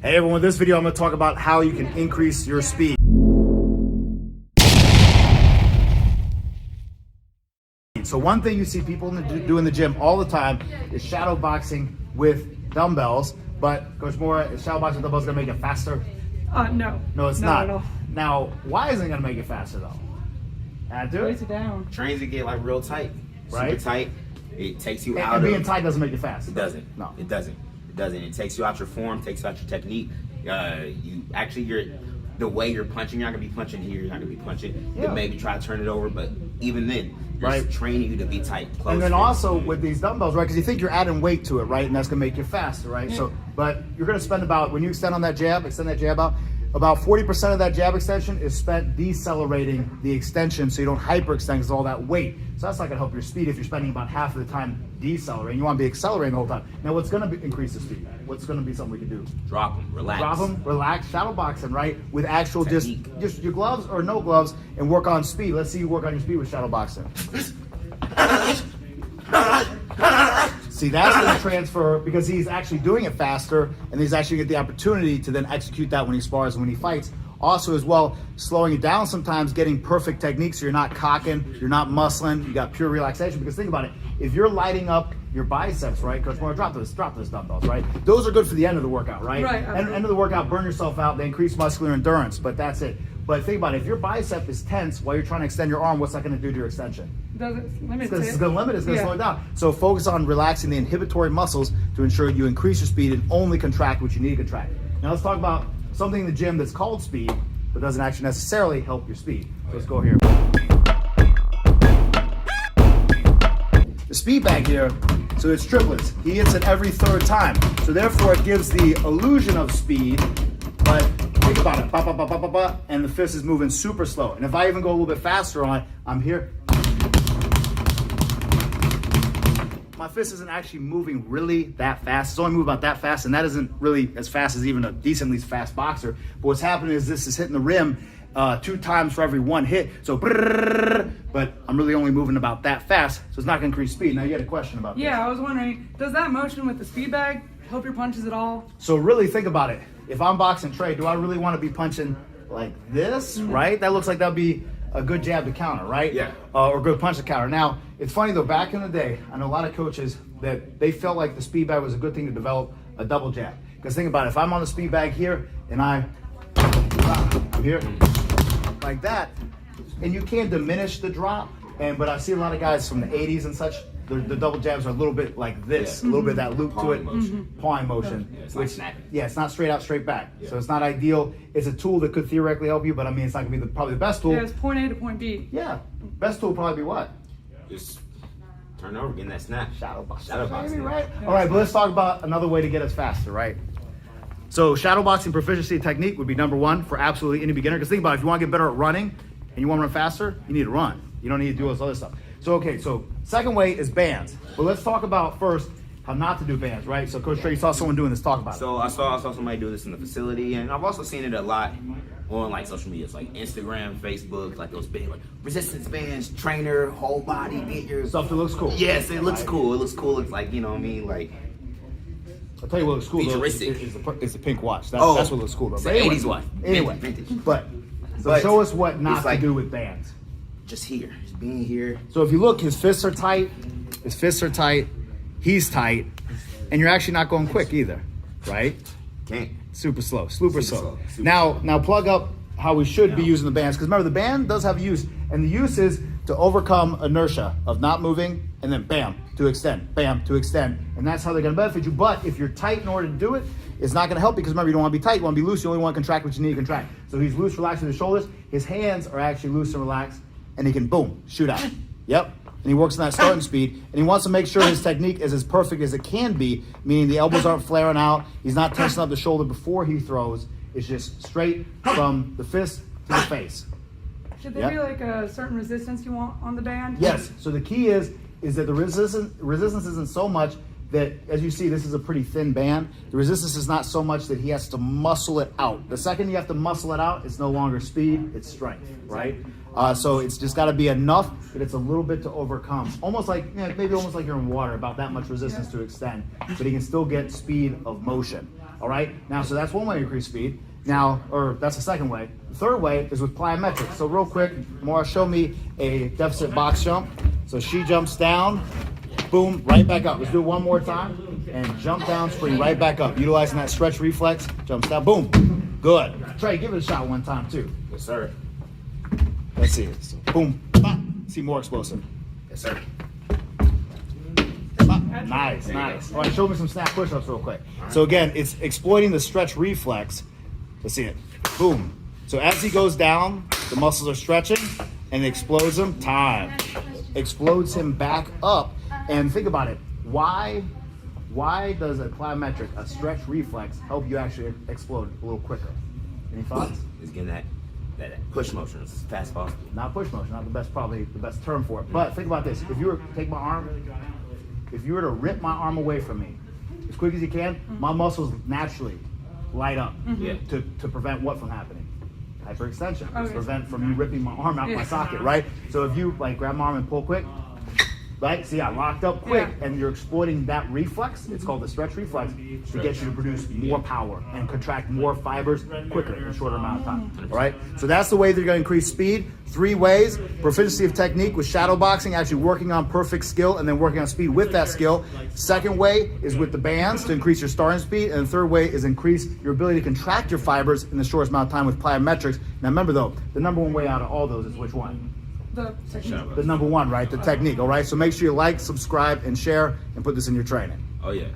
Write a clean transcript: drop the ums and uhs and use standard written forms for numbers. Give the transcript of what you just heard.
Hey everyone, in this video I'm going to talk about how you can increase your speed. So one thing you see people do in the gym all the time is shadow boxing with dumbbells. But Coach Moore, is shadow boxing with dumbbells going to make it faster? No. No, it's not not. at all. Now, why isn't it going to make it faster though? Add to Weighs it? it down. Trains to get like real tight, Right. super tight. It takes you out And of. being tight doesn't make it fast. It doesn't. No. It doesn't. It doesn't. It takes you out your form, takes you out your technique. The way you're punching, you're not gonna be punching here, you're not gonna be punching. Yeah. Then maybe try to turn it over, but even then, Right. it's training you to be tight. Close And then fit. also with these dumbbells, right? Because you think you're adding weight to it, right? And that's gonna make you faster, right? So, but you're gonna spend when you extend that jab out, about 40% of that jab extension is spent decelerating the extension so you don't hyperextend because all that weight. So that's not gonna help your speed if you're spending about half of the time decelerating. You wanna be accelerating the whole time. Now what's gonna increase the speed? What's gonna be something we can do? drop them, relax. Drop them, relax, shadow boxing, right? With actual Technique. just your gloves or no gloves and work on speed. Let's see you work on your speed with shadow boxing. See, that's going to transfer because he's actually doing it faster and he's actually get the opportunity to then execute that when he spars and when he fights. Also as well, slowing it down sometimes, getting perfect technique so you're not cocking, you're not muscling, you got pure relaxation. Because think about it, if you're lighting up your biceps, right? Coach Moore, drop those dumbbells, right? Those are good for the end of the workout, right? Right. End of the workout, burn yourself out, they increase muscular endurance, but that's it. But think about it, if your bicep is tense while you're trying to extend your arm, what's that going to do to your extension? Doesn't limit It's it. going to limit it, it's going to slow it down. So focus on relaxing the inhibitory muscles to ensure you increase your speed and only contract what you need to contract. Now let's talk about something in the gym that's called speed, but doesn't actually necessarily help your speed. So let's go here. The speed bag here, so it's triplets. He hits it every third time. So therefore it gives the illusion of speed, but think about it, ba, ba, ba, ba, ba, ba, and the fist is moving super slow. And if I even go a little bit faster on it, I'm here. My fist isn't actually moving really that fast. It's only moving about that fast, and that isn't really as fast as even a decently fast boxer. But what's happening is this is hitting the rim 2 times for every 1 hit. So, but I'm really only moving about that fast, so it's not gonna increase speed. Now you had a question about this. Yeah, I was wondering, does that motion with the speed bag help your punches at all? So really think about it. If I'm boxing Trey, do I really want to be punching like this, right? That looks like that'd be a good jab to counter, right? Yeah. Or good punch to counter. Now, it's funny though, back in the day, I know a lot of coaches that they felt like the speed bag was a good thing to develop a double jab. Because think about it, if I'm on the speed bag here and I'm here like that, and you can't diminish the drop, but I see a lot of guys from the 80s and such, the double jabs are a little bit like this, a little bit of that loop to it, pawing motion. Yeah, it's not snapping. Yeah, it's not straight out, straight back. So it's not ideal. It's a tool that could theoretically help you, but I mean, it's not gonna be probably the best tool. Yeah, it's point A to point B. Yeah, best tool would probably be what? Just turn over, getting that snap. Shadow boxing. Shadow boxing. Right? All right, but let's talk about another way to get us faster, right? So shadow boxing proficiency technique would be number 1 for absolutely any beginner. Because think about it, if you want to get better at running and you want to run faster, you need to run. You don't need to do all this other stuff. So okay, so second way is bands. But let's talk about first how not to do bands, right? So Coach Trey, you saw someone doing this, talk about it. So I saw somebody do this in the facility, and I've also seen it a lot on like social media, like Instagram, Facebook, like those big like resistance bands, trainer, whole body, get your Stuff that looks cool. Yes, it looks Right. cool. It looks cool. It's like, you know what I mean, like I'll tell you what looks cool though. Futuristic. It's the pink watch. Oh, That's what looks cool though. it's But the anyway, 80s watch. Anyway, Vintage. but But show us what not it's like- to do with bands. just here, just being here. So if you look, his fists are tight, he's tight, and you're actually not going quick either, right? Can't. Super slow, super slow. slow, super Now plug up how we should be using the bands, because remember the band does have use, and the use is to overcome inertia of not moving, and then bam, to extend, and that's how they're gonna benefit you. But if you're tight in order to do it, it's not gonna help because remember, you don't wanna be tight, you wanna be loose, you only wanna contract what you need to contract. So he's loose, relaxed with his shoulders, his hands are actually loose and relaxed, and he can boom, shoot out. Yep. And he works on that starting speed, and he wants to make sure his technique is as perfect as it can be, meaning the elbows aren't flaring out, he's not tensing up the shoulder before he throws, it's just straight from the fist to the face. Should there be like a certain resistance you want on the band? Yes, so the key is that the resistance isn't so much that, as you see, this is a pretty thin band. The resistance is not so much that he has to muscle it out. The second you have to muscle it out, it's no longer speed, it's strength, right? So it's just got to be enough that it's a little bit to overcome. Almost like, maybe almost like you're in water, about that much resistance to extend, but he can still get speed of motion. All right. Now, so that's one way to increase speed. Now, or that's the second way. The third way is with plyometrics. So real quick, Maura, show me a deficit box jump. So she jumps down, boom, right back up. Let's do it one more time. And jump down, spring right back up. Utilizing that stretch reflex, jumps down, boom. Good. Trey, give it a shot one time too. Yes, sir. Let's see it. So, boom, bop. See more explosive. Yes, sir. Bop. Nice, nice. All right, show me some snap push-ups real quick. So again, it's exploiting the stretch reflex. Let's see it. Boom. So as he goes down, the muscles are stretching and it explodes him. Time. Explodes him back up. And think about it. Why does a plyometric, a stretch reflex, help you actually explode a little quicker? Any thoughts? It's getting that push motion as fast as possible. Not push motion, not the best, probably the best term for it. But think about this. If you were to take my arm, if you were to rip my arm away from me as quick as you can, my muscles naturally light up to prevent what from happening? Hyperextension. Okay. To prevent from you ripping my arm out my socket, right? So if you like grab my arm and pull quick, right? See, I locked up quick, and you're exploiting that reflex. It's called the stretch reflex to get you to produce more power and contract more fibers quicker in a shorter amount of time. All right. So that's the way that you're going to increase speed. 3 ways: proficiency of technique with shadow boxing, actually working on perfect skill, and then working on speed with that skill. Second way is with the bands to increase your starting speed, and the third way is increase your ability to contract your fibers in the shortest amount of time with plyometrics. Now remember though, the number one way out of all those is which one? The number one, right? The technique, all right? So make sure you like, subscribe, and share, and put this in your training. Oh, yeah.